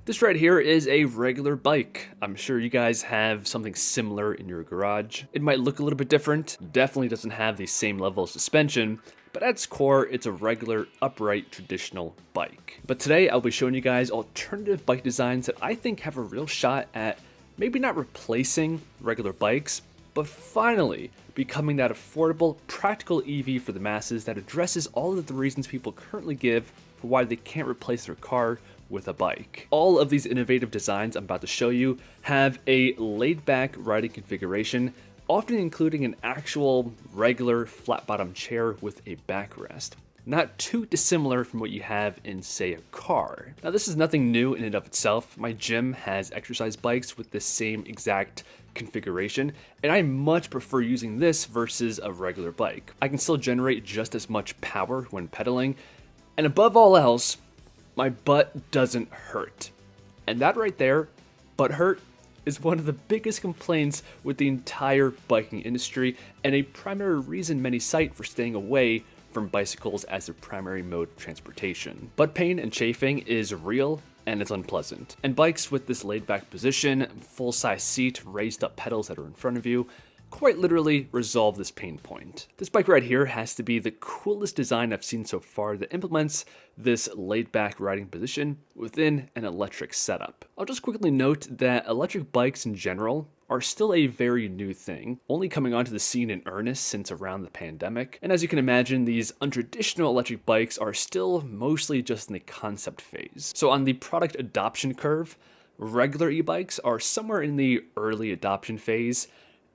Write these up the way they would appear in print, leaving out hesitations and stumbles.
This right here is a regular bike. I'm sure you guys have something similar in your garage. It might look a little bit different, definitely doesn't have the same level of suspension, but at its core, it's a regular, upright, traditional bike. But today, I'll be showing you guys alternative bike designs that I think have a real shot at maybe not replacing regular bikes, but finally becoming that affordable, practical EV for the masses that addresses all of the reasons people currently give for why they can't replace their car with a bike. All of these innovative designs I'm about to show you have a laid-back riding configuration, often including an actual regular flat-bottom chair with a backrest. Not too dissimilar from what you have in, say, a car. Now, this is nothing new in and of itself. My gym has exercise bikes with the same exact configuration, and I much prefer using this versus a regular bike. I can still generate just as much power when pedaling, and above all else, my butt doesn't hurt. And that right there, butt hurt, is one of the biggest complaints with the entire biking industry, and a primary reason many cite for staying away from bicycles as their primary mode of transportation. Butt pain and chafing is real, and it's unpleasant. And bikes with this laid-back position, full-size seat, raised up pedals that are in front of you, quite literally resolve this pain point. This bike right here has to be the coolest design I've seen so far that implements this laid-back riding position within an electric setup. I'll just quickly note that electric bikes in general are still a very new thing, only coming onto the scene in earnest since around the pandemic. And as you can imagine, these untraditional electric bikes are still mostly just in the concept phase. So on the product adoption curve, regular e-bikes are somewhere in the early adoption phase,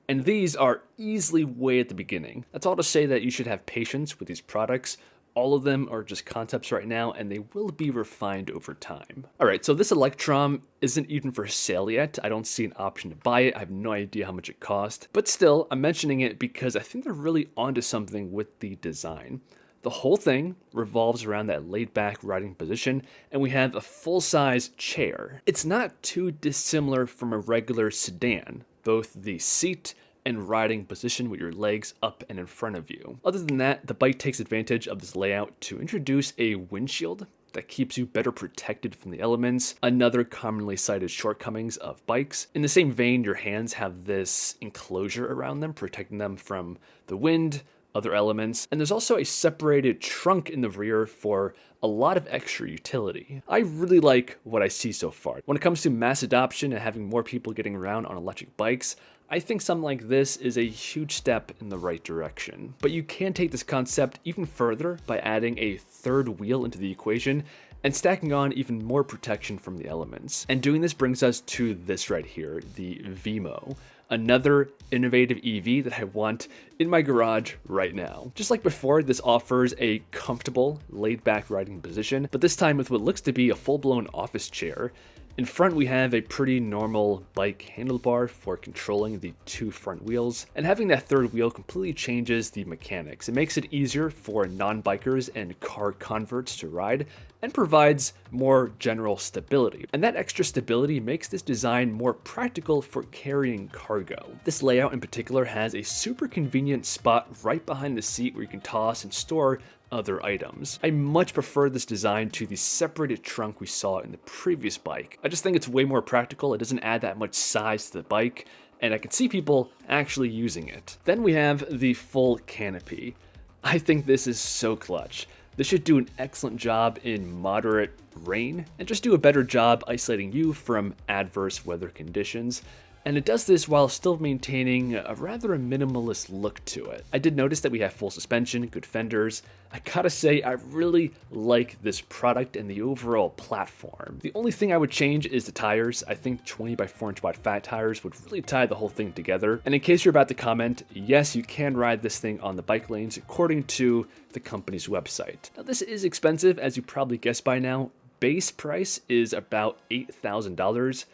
and these are easily way at the beginning. That's all to say that you should have patience with these products. All of them are just concepts right now, and they will be refined over time. All right, so this Trom isn't even for sale yet. I don't see an option to buy it. I have no idea how much it cost. But still, I'm mentioning it because I think they're really onto something with the design. The whole thing revolves around that laid-back riding position, and we have a full-size chair. It's not too dissimilar from a regular sedan, both the seat and riding position with your legs up and in front of you. Other than that, the bike takes advantage of this layout to introduce a windshield that keeps you better protected from the elements, another commonly cited shortcomings of bikes. In the same vein, your hands have this enclosure around them, protecting them from the wind, other elements, and there's also a separated trunk in the rear for a lot of extra utility. I really like what I see so far. When it comes to mass adoption and having more people getting around on electric bikes, I think something like this is a huge step in the right direction. But you can take this concept even further by adding a third wheel into the equation and stacking on even more protection from the elements. And doing this brings us to this right here, the Vimo. Another innovative EV that I want in my garage right now. Just like before, this offers a comfortable, laid-back riding position, but this time with what looks to be a full-blown office chair. In front, we have a pretty normal bike handlebar for controlling the two front wheels, and having that third wheel completely changes the mechanics. It makes it easier for non-bikers and car converts to ride, and provides more general stability. And that extra stability makes this design more practical for carrying cargo. This layout in particular has a super convenient spot right behind the seat where you can toss and store other items. I much prefer this design to the separated trunk we saw in the previous bike. I just think it's way more practical. It doesn't add that much size to the bike, and I can see people actually using it. Then we have the full canopy. I think this is so clutch. This should do an excellent job in moderate rain, and just do a better job isolating you from adverse weather conditions. And it does this while still maintaining a rather minimalist look to it. I did notice that we have full suspension, good fenders. I gotta say, I really like this product and the overall platform. The only thing I would change is the tires. I think 20 by 4 inch wide fat tires would really tie the whole thing together. And in case you're about to comment, yes, you can ride this thing on the bike lanes according to the company's website. Now, this is expensive, as you probably guessed by now. Base price is about $8,000.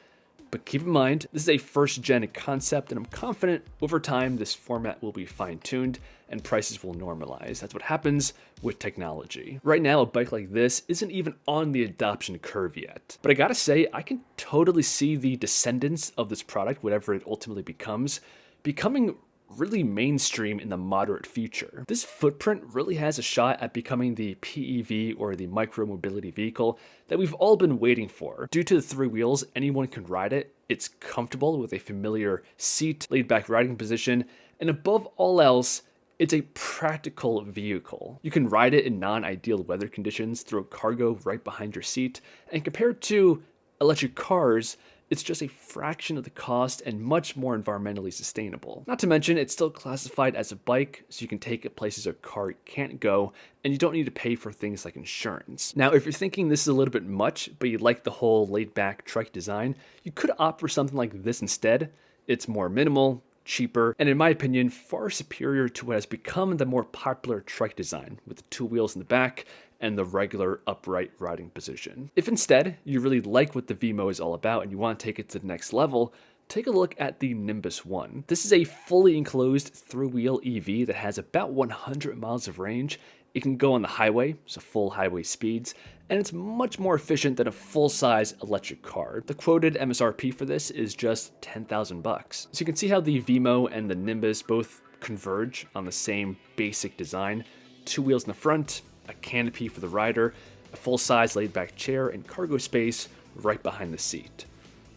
But keep in mind, this is a first-gen concept, and I'm confident over time this format will be fine-tuned and prices will normalize. That's what happens with technology. Right now, a bike like this isn't even on the adoption curve yet. But I gotta say, I can totally see the descendants of this product, whatever it ultimately becomes, becoming really mainstream in the moderate future. This footprint really has a shot at becoming the PEV, or the micro-mobility vehicle, that we've all been waiting for. Due to the 3 wheels, anyone can ride it. It's comfortable with a familiar seat, laid-back riding position, and above all else, it's a practical vehicle. You can ride it in non-ideal weather conditions, throw cargo right behind your seat, and compared to electric cars, it's just a fraction of the cost and much more environmentally sustainable. Not to mention, it's still classified as a bike, so you can take it places a car can't go, and you don't need to pay for things like insurance. Now, if you're thinking this is a little bit much, but you like the whole laid-back trike design, you could opt for something like this instead. It's more minimal, cheaper, and in my opinion, far superior to what has become the more popular trike design, with the 2 wheels in the back and the regular upright riding position. If instead you really like what the Vimo is all about and you want to take it to the next level, take a look at the Nimbus 1. This is a fully enclosed 3-wheel EV that has about 100 miles of range. It can go on the highway, so full highway speeds, and it's much more efficient than a full-size electric car. The quoted MSRP for this is just $10,000. So you can see how the Vimo and the Nimbus both converge on the same basic design. 2 wheels in the front, a canopy for the rider, a full-size laid-back chair, and cargo space right behind the seat.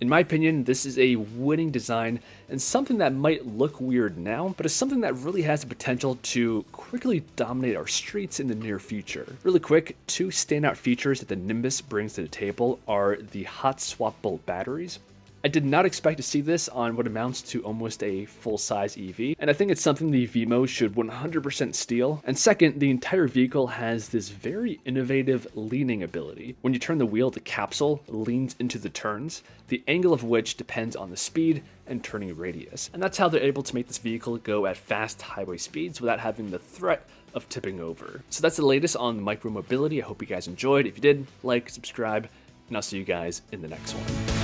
In my opinion, this is a winning design and something that might look weird now, but is something that really has the potential to quickly dominate our streets in the near future. Really quick, 2 standout features that the Nimbus brings to the table are the hot swappable batteries. I did not expect to see this on what amounts to almost a full-size EV, and I think it's something the Vimo should 100% steal. And second, the entire vehicle has this very innovative leaning ability. When you turn the wheel, the capsule leans into the turns, the angle of which depends on the speed and turning radius. And that's how they're able to make this vehicle go at fast highway speeds without having the threat of tipping over. So that's the latest on micro mobility. I hope you guys enjoyed. If you did, like, subscribe, and I'll see you guys in the next one.